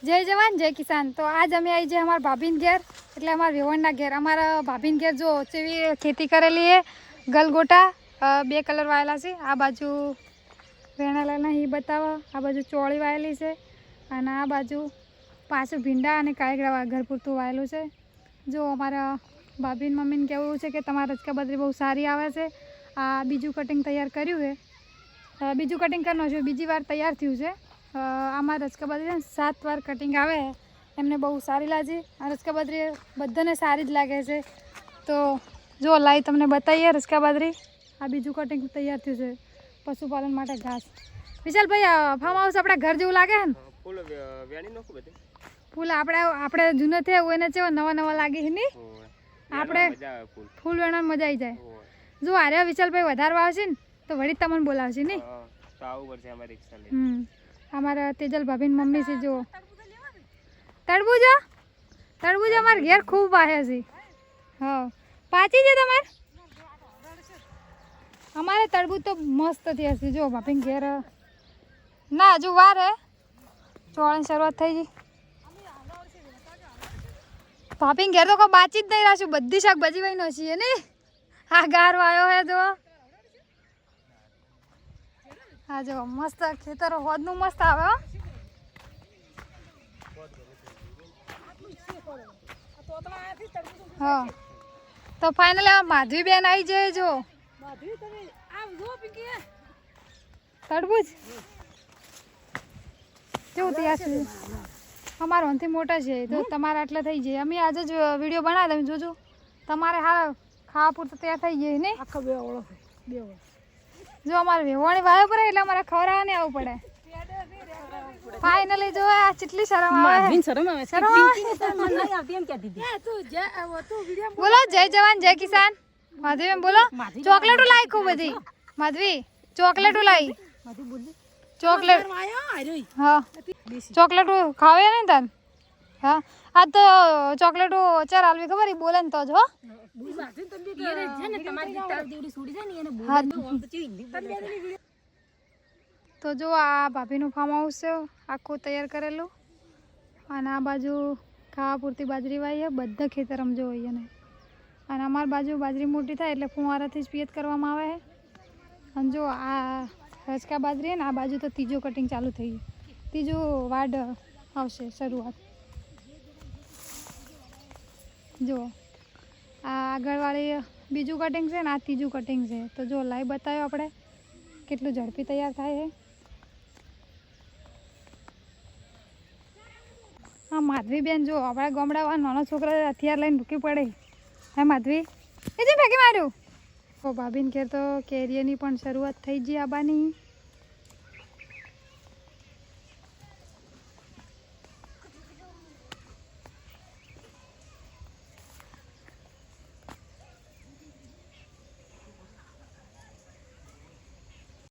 જય જવાન જય કિસાન। તો આજ અમે આવી જાય અમારા ભાભીન ઘેર એટલે અમારા વેવણના ઘેર। અમારા ભાભીન ઘેર જો ચેવી ખેતી કરેલી है गलगोटा 2 कलर वायला છે। આ બાજુ વેણાલાના ही બતાવો, આ બાજુ ચોળી વાયેલી છે અને આ બાજુ પાછું ભીંડા અને કાયગડા ઘર પૂરતું વાયેલું છે। જો અમારા ભાભીન મમ્મીને કહેવું છે કે તમારા રચકા બાજરી બહુ સારી આવે છે। આ બીજું કટિંગ તૈયાર કર્યું છે, બીજું કટિંગ કરવાનું છે, બીજી વાર તૈયાર થયું છે। આમાં રચકા બાજરી 7 વાર કટિંગ આવે એમને બહુ સારી લાગી। આ રચકા બાજરી બધાને સારી જ લાગે છે। તો જો લાઈ તમને બતાવીએ રચકા બાજરી। આ બીજું કટિંગ તૈયાર થયું છે પશુપાલન માટે ઘાસ। વિશાલભાઈ ફાર્મ હાઉસ આપણા ઘર જેવું લાગે છે ને? ફૂલ વેણી નાખું બધે ફૂલ આપણે જૂના થયા એને ચેવા નવા નવા લાગે છે નહીં? આપણે ફૂલ વેણવાની મજા આવી જાય। જો આર્યા વિશાલભાઈ વધારે વાવશે ને તો વળી તમને બોલાવશે નહીં? તો આવું પડશે અમારી રિક્ષા લઈને। हमारा तेजल भाभी मम्मी से जो तरबूजा तरबूजा हमारे घेर खूब आया से। हाँ पाची है तमार हमारे तरबूज तो मस्त थी ऐसी। जो भाभी घेर ना जो वार है ચોળાની શરૂઆત થઈ ગઈ। ભાભી ઘેર તો કોઈ બાચી જ નહીં રાખ્યું, બધી શાકભાજી વહીનો છીએ ને। આ ગાર વાયો હે જો, હા જો મસ્ત ખેતરો હોદનું મસ્ત આવે। હા તો ફાઇનલ માધવી બેન આવી જાય। જો તરબૂચ કેવું તૈયાર છે અમારો અંથી મોટા છે તો તમારે આટલા થઈ જાય। અમે આજે જ વિડીયો બનાવ્યા, તમે જોજો તમારે હા ખાવા પૂરતું તૈયાર થઈ જાય ને। આખો બે જો અમારે વેવાણી વાયો પડે એટલે અમારે ખવડાવવા નહીં આવવું પડે। ફાઇનલી જો આ કેટલી શરમ આવે। બોલો જય જવાન જય કિસાન। માધવી એમ બોલો ચોકલેટો લાવી ખૂબ બધી। માધવી ચોકલેટો લાવી, ચોકલેટ હા ચોકલેટો ખાવે ને તન? હા આ તો ચોકલેટો ચાર આલવી ખબર બોલે ને તો જ હો। તો જો આ ભાભીનું ફાર્મ હાઉસ છે આખું તૈયાર કરેલું અને આ બાજુ ખાવા પૂરતી બાજરી વાવી બધા ખેતર જો હોય ને। અને અમારી બાજુ બાજરી મોટી થાય એટલે ફુવારાથી જ પિયત કરવામાં આવે છે। અને જો આ રચકા બાજરી ને આ બાજુ તો ત્રીજો કટિંગ ચાલુ થઈ ગયું, ત્રીજું વાડ આવશે શરૂઆત। જો આ આગળવાળી બીજું કટિંગ છે ને આ ત્રીજું કટિંગ છે। તો જો લાઈવ બતાવ્યો આપણે કેટલું ઝડપી તૈયાર થાય છે। હા માધવી બેન જો આપણા ગામડામાં નાના છોકરા હથિયાર લઈને ભૂકી પડે। હે માધવી એ જે ફેંકી માર્યું। તો ભાભીને ઘેર તો કેરીઓની પણ શરૂઆત થઈ ગઈ આબાની।